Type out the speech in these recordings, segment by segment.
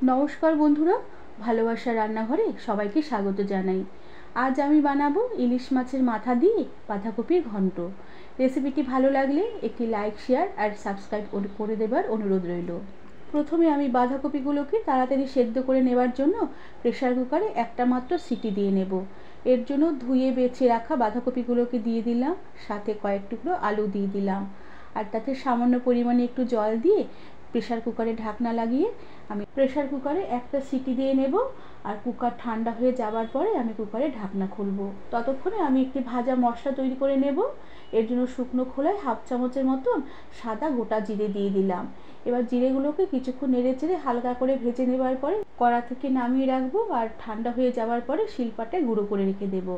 নমস্কার বন্ধুরা, ভালোবাসার রান্নাঘরে সবাইকে স্বাগত জানাই। আজ আমি বানাবো ইলিশ মাছের মাথা দিয়ে বাঁধাকপির ঘন্ট। রেসিপিটি ভালো লাগলে একটি লাইক, শেয়ার আর সাবস্ক্রাইব করে দেবার অনুরোধ রইল। প্রথমে আমি বাঁধাকপিগুলোকে তাড়াতাড়ি সেদ্ধ করে নেবার জন্য প্রেসার কুকারে একটা মাত্র সিটি দিয়ে নেব। এর জন্য ধুয়ে বেছে রাখা বাঁধাকপিগুলোকে দিয়ে দিলাম, সাথে কয়েক টুকরো আলু দিয়ে দিলাম, আর তাতে সামান্য পরিমাণে একটু জল দিয়ে প্রেসার কুকারে ঢাকনা লাগিয়ে আমি প্রেসার কুকারে একটা সিটি দিয়ে নেব। আর কুকার ঠান্ডা হয়ে যাওয়ার পরে আমি কুকারে ঢাকনা খুলব। ততক্ষণে আমি একটি ভাজা মশলা তৈরি করে নেব। এর জন্য শুকনো খোলায় হাফ চামচের মতন সাদা গোটা জিরে দিয়ে দিলাম। এবার জিরেগুলোকে কিছুক্ষণ নেড়ে চেড়ে হালকা করে ভেজে নেবার পরে কড়া থেকে নামিয়ে রাখবো, আর ঠান্ডা হয়ে যাওয়ার পরে শিলপাটায় গুঁড়ো করে রেখে দেবো।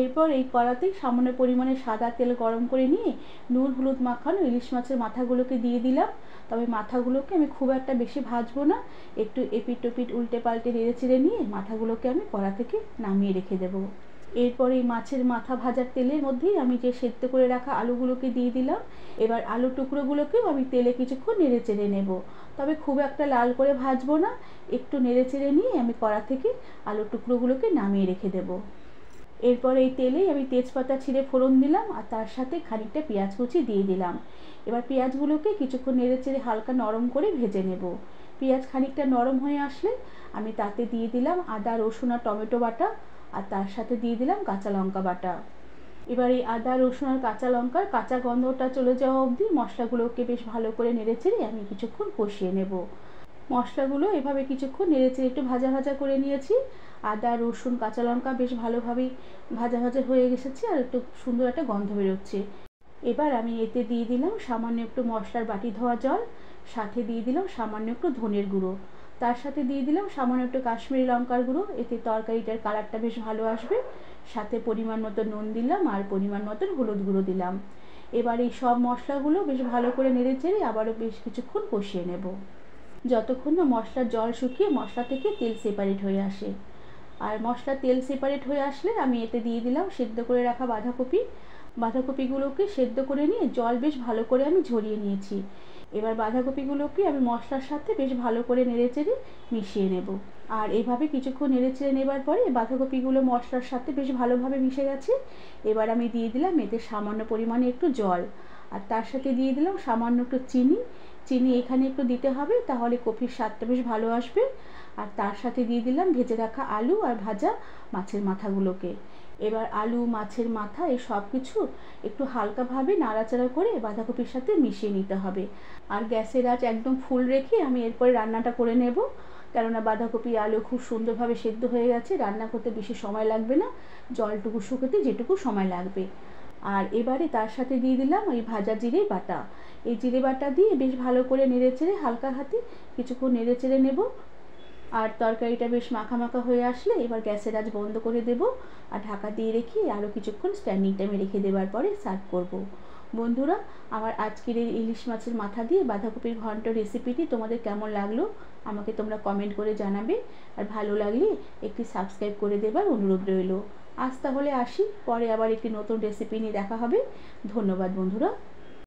এরপর এই কড়াতেই সামান্য পরিমাণে সাদা তেল গরম করে নিয়ে নুন হলুদ মাখানো ইলিশ মাছের মাথাগুলোকে দিয়ে দিলাম। তবে মাথাগুলোকে আমি খুব একটা বেশি ভাজবো না, একটু এপিট ওপিট উল্টে পাল্টে নেড়ে চেড়ে নিয়ে মাথাগুলোকে আমি কড়া থেকে নামিয়ে রেখে দেবো। এরপর এই মাছের মাথা ভাজার তেলের মধ্যেই আমি যে সেদ্ধ করে রাখা আলুগুলোকে দিয়ে দিলাম। এবার আলু টুকরোগুলোকেও আমি তেলে কিছুক্ষণ নেড়ে চেড়ে নেব, তবে খুব একটা লাল করে ভাজবো না, একটু নেড়ে চেড়ে নিয়ে আমি কড়া থেকে আলু টুকরোগুলোকে নামিয়ে রেখে দেবো। এরপর এই তেলেই আমি তেজপাতা ছিঁড়ে ফোড়ন দিলাম, আর তার সাথে খানিকটা পেঁয়াজ কুচি দিয়ে দিলাম। এবার পেঁয়াজগুলোকে কিছুক্ষণ নেড়ে চেড়ে হালকা নরম করে ভেজে নেব। পেঁয়াজ খানিকটা নরম হয়ে আসলে আমি তাতে দিয়ে দিলাম আদা রসুন আর টমেটো বাটা, আর তার সাথে দিয়ে দিলাম কাঁচা লঙ্কা বাটা। এবার এই আদা রসুন আর কাঁচা লঙ্কার কাঁচা গন্ধটা চলে যাওয়া অবধি মশলাগুলোকে বেশ ভালো করে নেড়ে চেড়ে আমি কিছুক্ষণ কষিয়ে নেব। মশলাগুলো এভাবে কিছুক্ষণ নেড়ে চেড়ে একটু ভাজা ভাজা করে নিয়েছি। আদা রসুন কাঁচা লঙ্কা বেশ ভালোভাবেই ভাজা ভাজা হয়ে এসেছে, আর একটু সুন্দর একটা গন্ধ বেরোচ্ছে। এবার আমি এতে দিয়ে দিলাম সামান্য একটু মশলার বাটি ধোয়া জল, সাথে দিয়ে দিলাম সামান্য একটু ধনের গুঁড়ো, তার সাথে দিয়ে দিলাম সামান্য একটু কাশ্মীরি লঙ্কার গুঁড়ো। এতে তরকারিটার কালারটা বেশ ভালো আসবে। সাথে পরিমাণ মতো নুন দিলাম আর পরিমাণ মতন হলুদ গুঁড়ো দিলাম। এবার এই সব মশলাগুলো বেশ ভালো করে নেড়ে চেড়ে আবারও বেশ কিছুক্ষণ কষিয়ে নেব, যতক্ষণ না মশলার জল শুকিয়ে মশলা থেকে তেল সেপারেট হয়ে আসে। আর মশলা তেল সেপারেট হয়ে আসলে আমি এতে দিয়ে দিলাম সেদ্ধ করে রাখা বাঁধাকপিগুলোকে সেদ্ধ করে নিয়ে জল বেশ ভালো করে আমি ঝরিয়ে নিয়েছি। এবার বাঁধাকপিগুলোকে আমি মশলার সাথে বেশ ভালো করে নেড়ে চেড়ে মিশিয়ে নেব। আর এভাবে কিছুক্ষণ নেড়ে চেড়ে নেবার পরে বাঁধাকপিগুলো মশলার সাথে বেশ ভালোভাবে মিশে গেছে। এবার আমি দিয়ে দিলাম এতে সামান্য পরিমাণে একটু জল, আর তার সাথে দিয়ে দিলাম সামান্য একটু চিনি এখানে একটু দিতে হবে, তাহলে কফির স্বাদটা বেশ ভালো আসবে। আর তার সাথে দিয়ে দিলাম ভেজে রাখা আলু আর ভাজা মাছের মাথাগুলোকে। এবার আলু মাছের মাথা এই সব কিছু একটু হালকাভাবে নাড়াচাড়া করে বাঁধাকপির সাথে মিশিয়ে নিতে হবে। আর গ্যাসের আঁচ একদম ফুল রেখে আমি এরপরে রান্নাটা করে নেব, কেননা বাঁধাকপি আলু খুব সুন্দরভাবে সেদ্ধ হয়ে গেছে, রান্না করতে বেশি সময় লাগবে না, জলটুকু শুকোতে যেটুকু সময় লাগবে। আর এবারে তার সাথে দিয়ে দিলাম ওই ভাজা জিরে বাটা। এই জিরে বাটা দিয়ে বেশ ভালো করে নেড়ে চেড়ে হালকা হাতে কিছুক্ষণ নেড়ে চেড়ে নেব। আর তরকারিটা বেশ মাখা মাখা হয়ে আসলে এবার গ্যাসের আঁচ বন্ধ করে দেব, আর ঢাকা দিয়ে রেখে আরও কিছুক্ষণ স্ট্যান্ডিং টাইমে রেখে দেওয়ার পরে সার্ভ করব। বন্ধুরা, আমার আজকের এই ইলিশ মাছের মাথা দিয়ে বাঁধাকপির ঘন্ট রেসিপিটি তোমাদের কেমন লাগলো আমাকে তোমরা কমেন্ট করে জানাবে, আর ভালো লাগলে একটি সাবস্ক্রাইব করে দেবার অনুরোধ রইল। আজ তাহলে আসি, পরে আবার একটি নতুন রেসিপি নিয়ে দেখা হবে। ধন্যবাদ বন্ধুরা।